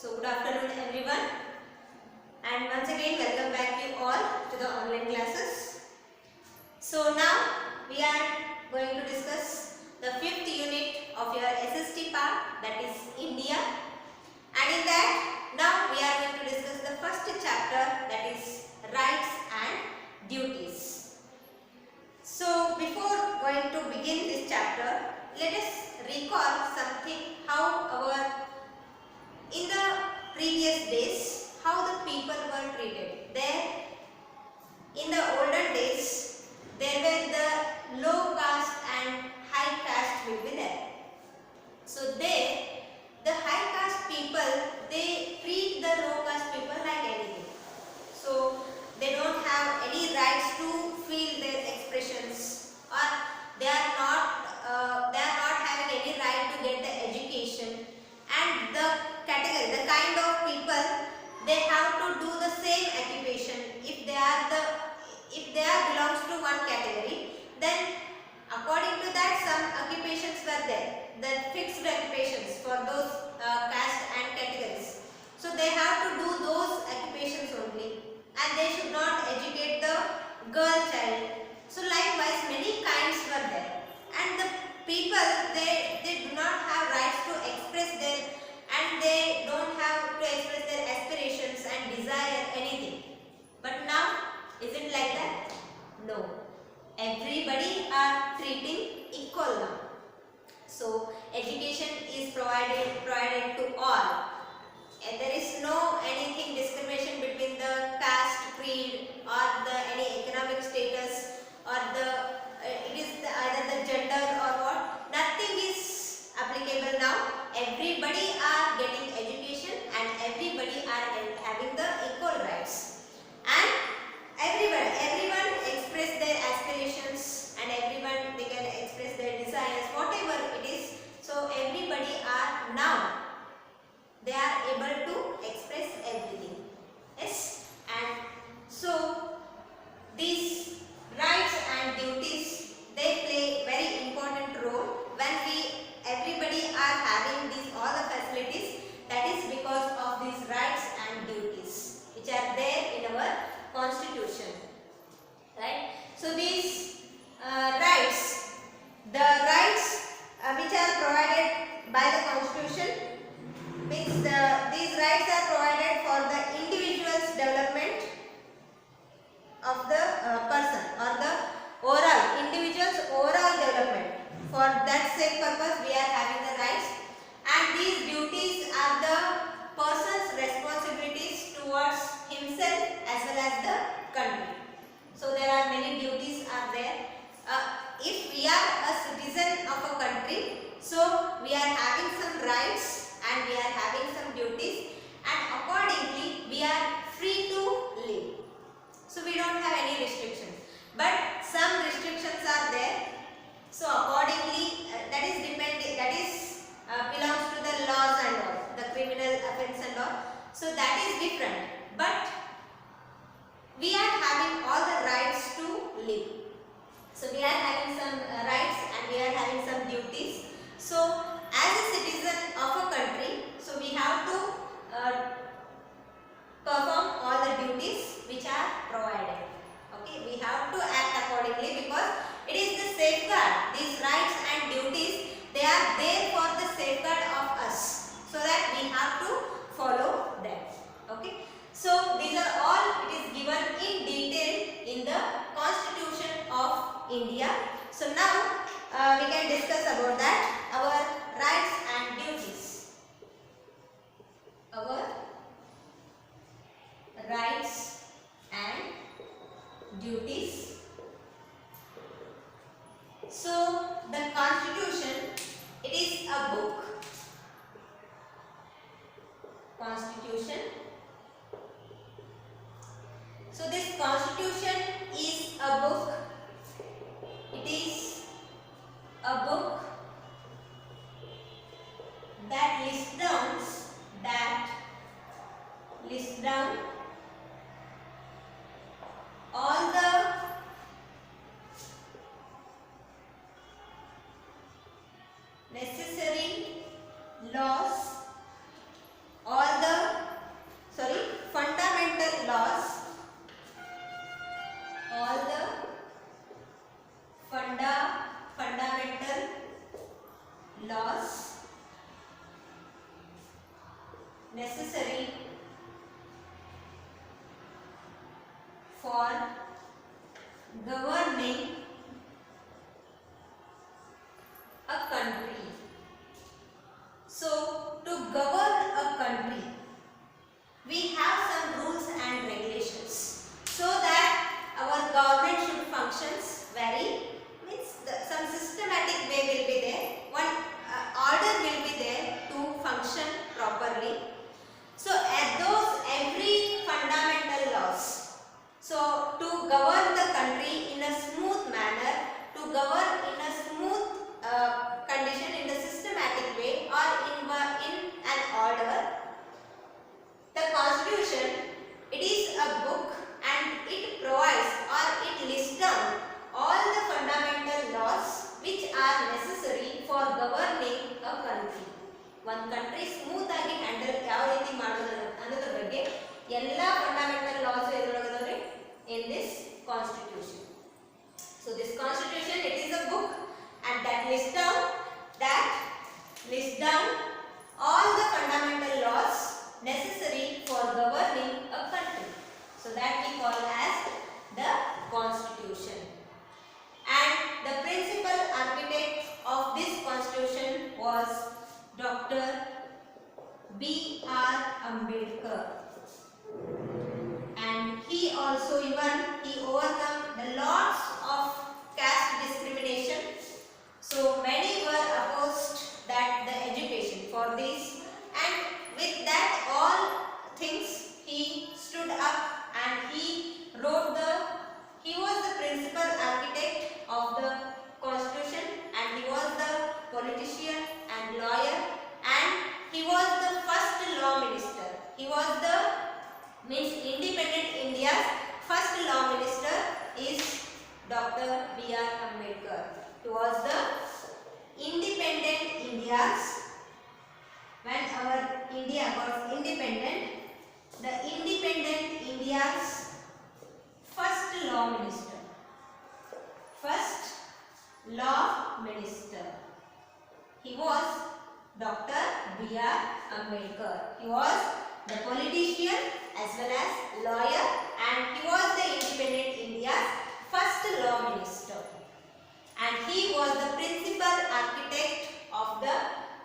So good afternoon everyone, and once again welcome back you all to the online classes. So now we are going to discuss the fifth unit of your SST part, that is India, and in that now we are going to discuss the first chapter, that is rights and duties. So before going to begin this chapter, let us recall something how our in the previous days, how the people were treated. There, in the olden days, there were the low caste and high caste will be there. So there, the high caste people, they treat the low caste people like anything. So they don't have any rights to feel their expressions, or they are not having any right to get the education, and the category, the kind of people, they have to do the same occupation. If they are belongs to one category, then according to that some occupations were there, the fixed occupations for those caste and categories. So they have to do those occupations only, and they should not educate the girl child. So likewise many kinds were there, and the people, they do not have rights to express their, and they don't have to express their aspirations and desire anything. But now, is it like that? No. Everybody are treating equal now. So education is provided to all, and there is no anything discrimination between the caste, creed, or the any economic status, or the it is the, either the gender or what. Nothing is applicable now. Everybody are getting education, and everybody are having the equal rights, and everyone express their aspirations, and everyone they can express their desires, whatever it is. So everybody are now, they are able to express everything. Yes, and so these rights and duties, they play very important role when everybody are having these all the facilities. That is because of these rights and duties which are there in our constitution, right? So these rights, the rights which are provided by the constitution, means these rights are provided for the individual's development of the person, or the overall individual's overall development. For that same purpose we are having the rights, and these duties are the person's responsibilities towards himself as well as the country. So there are many duties are there. If we are a citizen of a country, so we are having some rights and we are having some duties, and accordingly we are free to live. So we don't have any restrictions, but some restrictions are there. So accordingly that is belongs to the laws and all, the criminal offence and all. So that is different, but we are having all the rights to live. So we are having some rights and we are having some duties. So as a citizen of a country, so we have to perform all the duties which are provided. Okay, we have to act accordingly, because it is the safeguard. These rights and duties, they are there for the safeguard of us, so that we have to follow them. Okay, so these are all, it is given in detail in the Constitution of India. So now we can discuss about that, our rights and duties. Our rights and duties. So the Constitution, it is a book. Constitution. So this Constitution is a book. It is a book that lists down all the necessary laws, all the laws necessary for governing a country. So, to govern a country, we have some rules and regulations so that our government should functions very some systematic way will be there. One order will be there to function properly. So, at those every fundamental laws. So, to govern the country in a smooth manner, to govern in a smooth condition in a systematic way or in an order, the constitution, it is a book and it provides or it lists down all the fundamental laws which are necessary for governing a country. One country smooth agi handle ಯಾವ ರೀತಿ ಮಾಡೋದು ಅನ್ನೋದ್ರ ಬಗ್ಗೆ ಎಲ್ಲ fundamental laws ಎದುರಾಗದವ್ರೆ in this constitution. So this constitution, it is a book and that lists down all the fundamental laws necessary for governing a country. So that we call as the constitution. And the principal architect of this constitution was Dr. B.R. Ambedkar. And he also he overcome the lots of caste discrimination. So many were opposed that the education for this, and with that all things he stood up and he was the principal architect of the constitution, and he was the politician and lawyer, and he was the first law minister. He was the independent India's first law minister is Dr. B.R. Ambedkar. He was the independent India's, when our India was independent, the independent India's first law minister. First law minister. He was Dr. B.R. Ambedkar. He was the politician as well as lawyer, and he was the independent India's first law minister. And he was the principal architect of the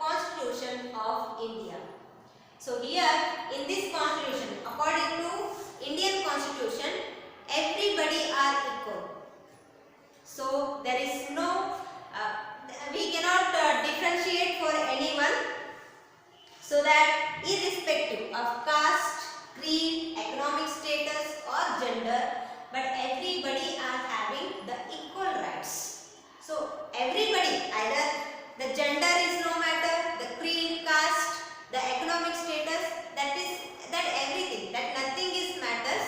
Constitution of India. So here in this constitution, according to Indian Constitution, everybody are equal. So there is no we cannot differentiate for anyone, so that irrespective of caste, creed, economic status or gender, but everybody are having the equal rights. So everybody, either the gender is no matter, the creed, caste, the economic status, that everything, that nothing is matters.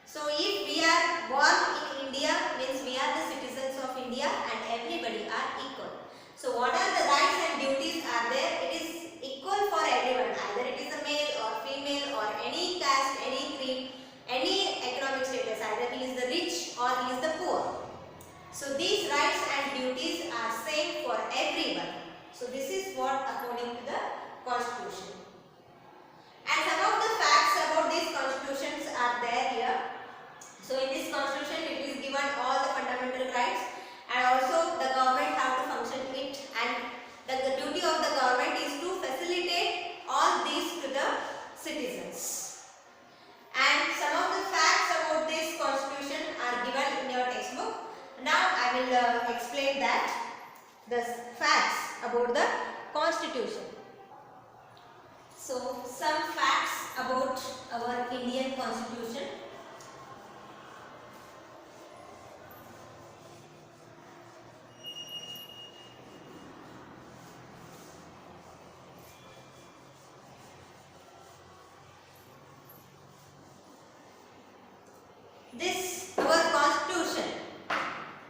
So if we are born in India, means we are the citizens of India and everybody are equal. So what are the rights and duties are there? It is equal for everyone, either it is a male or female or any caste, any creed, any economic status, either he is the rich or he is the poor. So these rights and duties are same for everyone. So this is what according to the constitution. And some of the facts about these constitutions are there here. So in this constitution it is given all the fundamental rights, and also the government have to function it, and the duty of the government is to facilitate all these to the citizens. And some of the facts about this constitution are given in your textbook. Now I will explain that, the facts about the constitution. So some facts about our Indian constitution. This our constitution,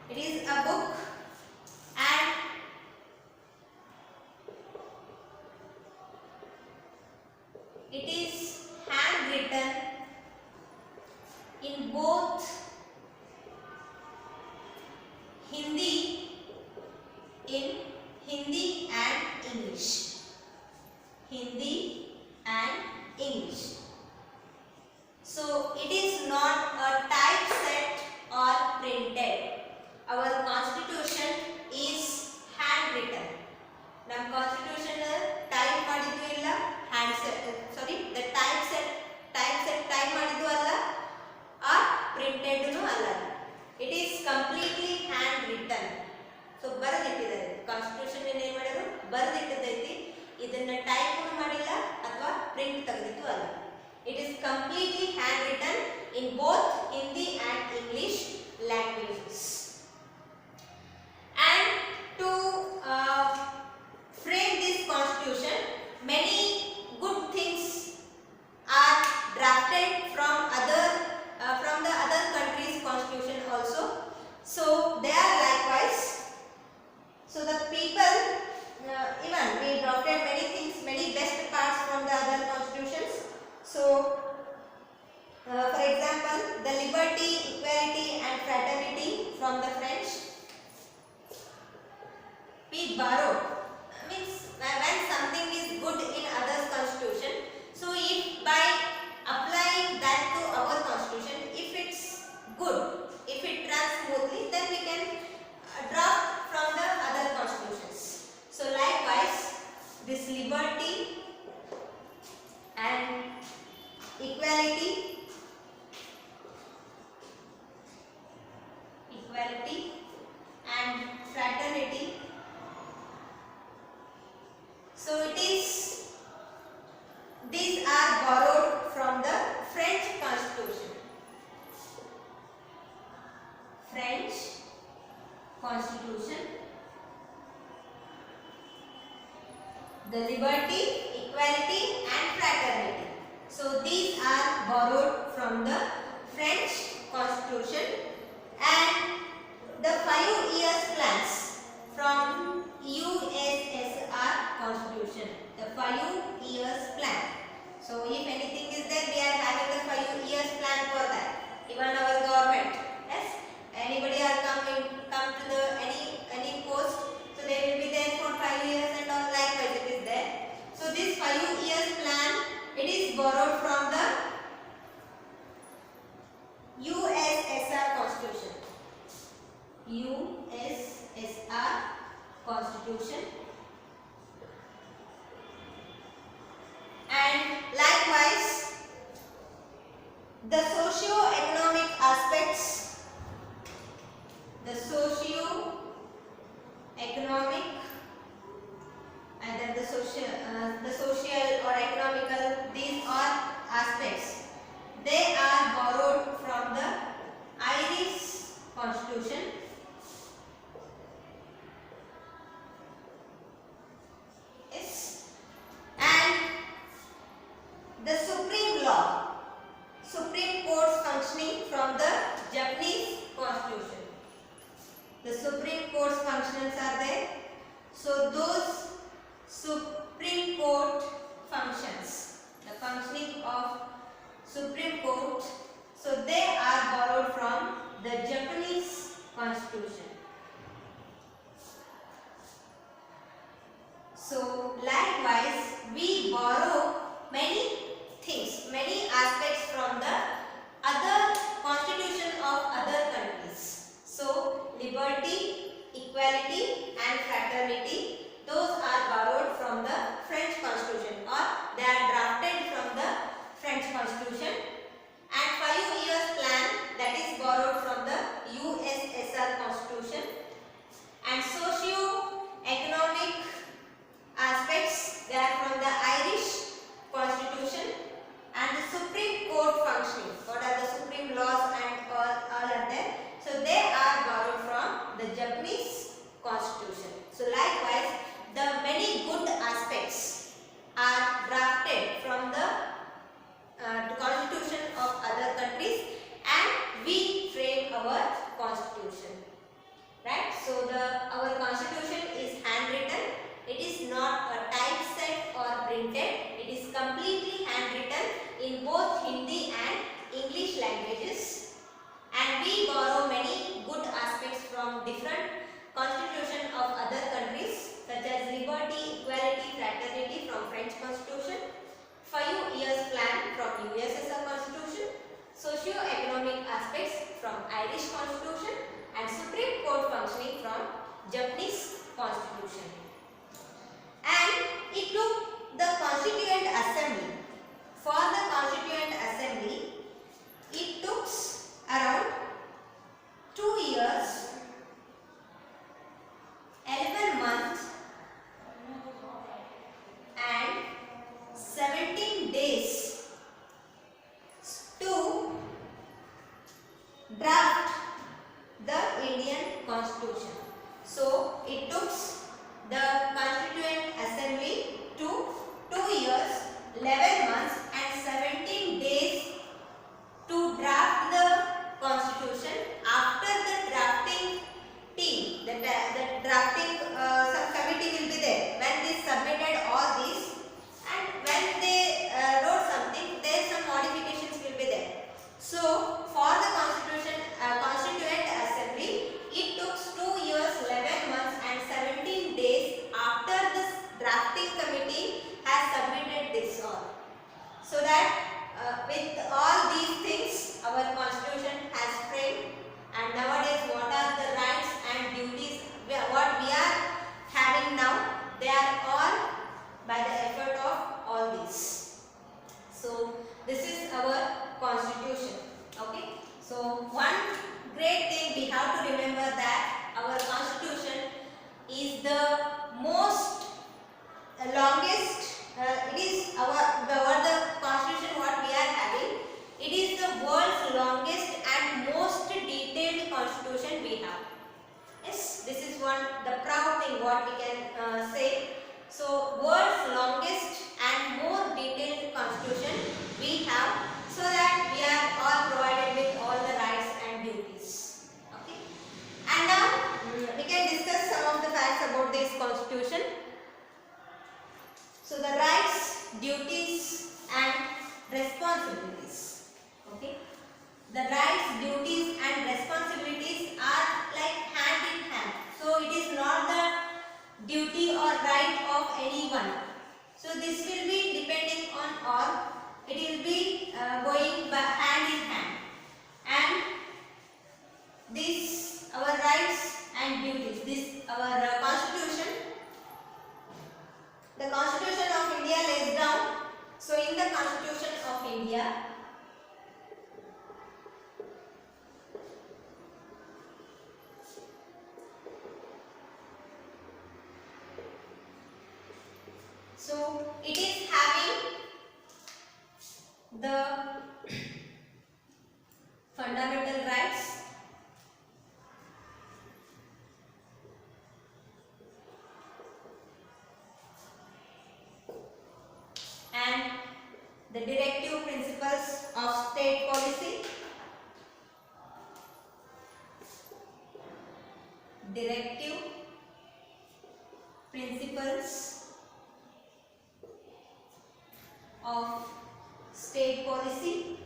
it is a book, and it is handwritten in both Hindi and ಇದನ್ನ type ಮಾಡಿಲ್ಲ ಅಥವಾ print ತೆಗೆದಿತ್ತು ಅಲ್ಲ. It is completely hand return in both Hindi and English languages. And to frame this constitution, many good things are drafted from the other countries' constitution also. So they are likewise. So the people even we drafted many things, many best parts from the other constitutions. So for example, the liberty, equality and fraternity from the French we borrowed. Means when something is good in others constitution, so if by applying that to our constitution, if it's good, if it runs smoothly, then we can draft from the other constitutions. So likewise, this liberty and equality and fraternity, so these are borrowed from the French constitution. The liberty, equality and fraternity, so these are borrowed from the French constitution. And the 5 years plans from USSR constitution, the 5 years plan. So if anything is there, we are having the 5 years plan for that. Even our government, yes, anybody are come to the any post, so they will be there for 5 years and all, likewise it is there. So this 5 years plan, it is borrowed from the USSR constitution. USSR constitution. And likewise, the socio-economic aspects, the socio-economic either the social or economical, these are aspects, they are borrowed from the Irish constitution. Yes. And the Supreme Court's functioning from the Japanese constitution. The Supreme Court's functions are there. So those Supreme Court functions, the functioning of Supreme Court, so they are borrowed from the Japanese constitution. So likewise, we borrow many things, many aspects from the other constitution of other countries. So liberty, equality and fraternity, those are borrowed from the French constitution, or they are drafted from the French constitution. And 5 years plan, that is borrowed from the USSR constitution. And socio-economic aspects, they are from the Irish constitution. And the Supreme Court functioning, what are the supreme laws and all are there, so they are borrowed from the Japanese constitution. So likewise, the many good aspects are drafted from the constitution of other countries, and we frame our constitution, right? So our constitution is handwritten. It is not a typeset or printed. It is completely handwritten in both Hindi and English languages, and we borrow many good aspects from different constitution of other countries, such as liberty, equality, fraternity from French constitution, 5 years plan from USSR constitution, socio-economic aspects from Irish constitution, and Supreme Court functioning from Japanese constitution. And it took the Constituent Assembly. For the Constituent Assembly, it took around 2 years, 11 months and So that with all these things our constitution has framed, and nowadays what are the rights and duties what we are having now, they are all by the effort of all these. So this is our constitution. Okay. So one great thing we have to remember that our constitution is the most longest. It is the constitution what we are having. It is the world's longest and most detailed constitution we have. Yes, this is one the proud thing what we can say. So world's longest and more detailed constitution we have, so that we are all provided with all the rights and duties. Okay. And now we can discuss some of the facts about this constitution. So the rights, duties and responsibilities. Okay. The rights, duties and responsibilities are like hand in hand. So it is not the duty or right of anyone. So this will be depending on all. It will be going hand in hand. And this our rights and duties. This our constitution. The Constitution of India lays down. So in the Constitution of India, so it is having the fundamental rights, and the directive principles of state policy, directive principles of state policy,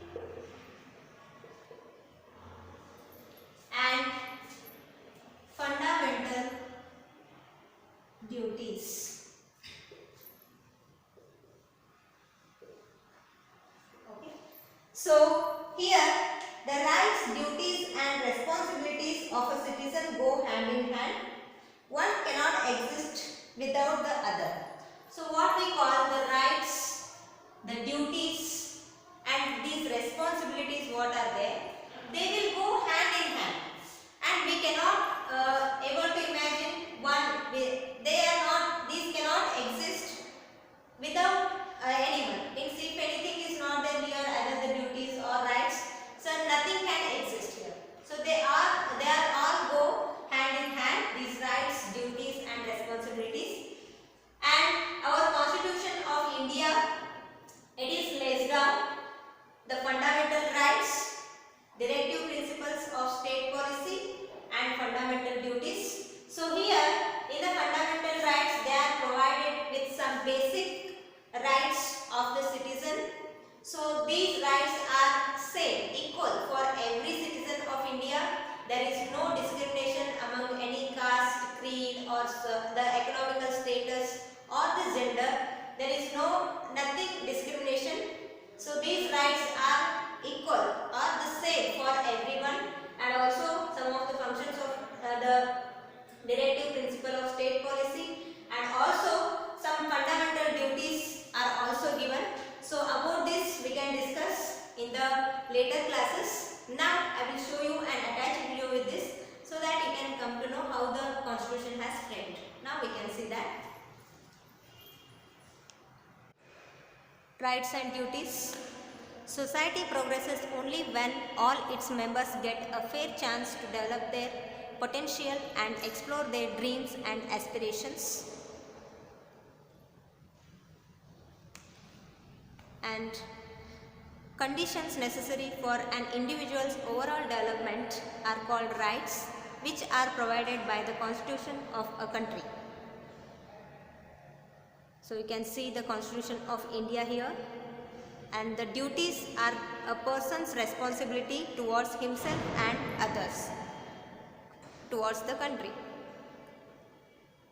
and fundamental duties. So here the rights, duties and responsibilities of a citizen go hand in hand. One cannot exist without the other. So what we call the rights, the duties and these responsibilities what are there, they will go hand in hand, and we cannot able to imagine one, they are not, these cannot exist without anyone. Means if anything is not there here, either the duties or rights, so nothing can exist here. So they are all go hand in hand, these rights, duties and responsibilities. And our Constitution of India, it is lays down the fundamental rights, directive principles of state policy and fundamental duties. So here in the fundamental rights, they are provided with some basic rights of the citizen. So these rights are same, equal for every citizen of India. There is no discrimination among any caste, creed or the economical status or the gender. There is nothing discrimination. So these rights are equal or the same for everyone, and also some of the functions of the directive principle of state policy, and also some fundamental duties are also given. So about this we can discuss in the later classes. Now I will show you an attached video with this, so that you can come to know how the constitution has framed. Now we can see that. Rights and duties. Society progresses only when all its members get a fair chance to develop their potential and explore their dreams and aspirations. And conditions necessary for an individual's overall development are called rights, which are provided by the Constitution of a country. So you can see the Constitution of India here, and the duties are a person's responsibility towards himself and others, towards the country.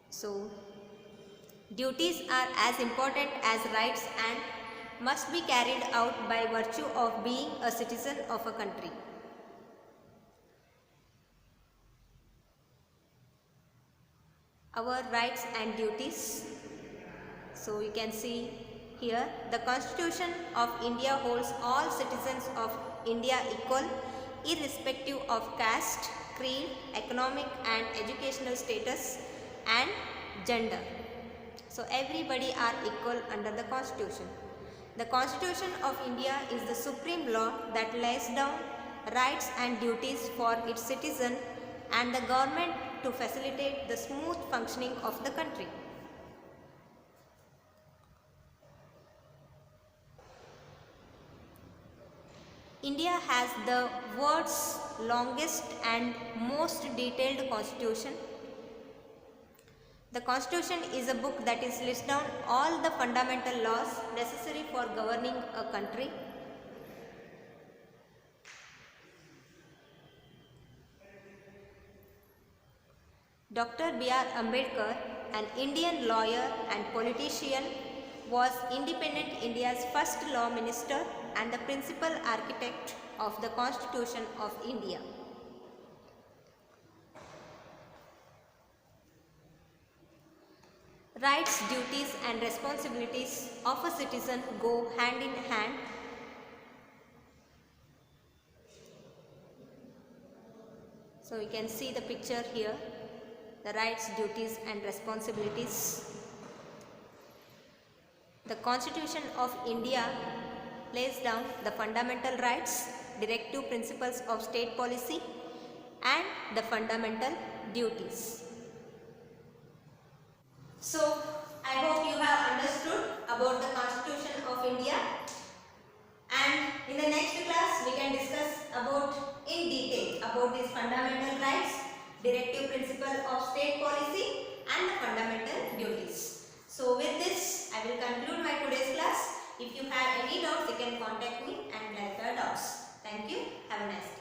So duties are as important as rights, and must be carried out by virtue of being a citizen of a country. Our rights and duties. So you can see here, the Constitution of India holds all citizens of India equal, irrespective of caste, creed, economic and educational status and gender. So everybody are equal under the Constitution. The Constitution of India is the supreme law that lays down rights and duties for its citizen and the government to facilitate the smooth functioning of the country. India has the world's longest and most detailed constitution. The Constitution is a book that lists down all the fundamental laws necessary for governing a country. Dr. B.R. Ambedkar, an Indian lawyer and politician, was independent India's first law minister and the principal architect of the Constitution of India. Rights, duties and responsibilities of a citizen go hand in hand. So you can see the picture here, the rights, duties and responsibilities. The Constitution of India lays down the fundamental rights, directive principles of state policy and the fundamental duties. So, I hope you have understood about the Constitution of India, and in the next class we can discuss about in detail about these fundamental rights, directive principle of state policy and the fundamental duties. So with this I will conclude my today's class. If you have any doubts you can contact me and clarify doubts. Thank you. Have a nice day.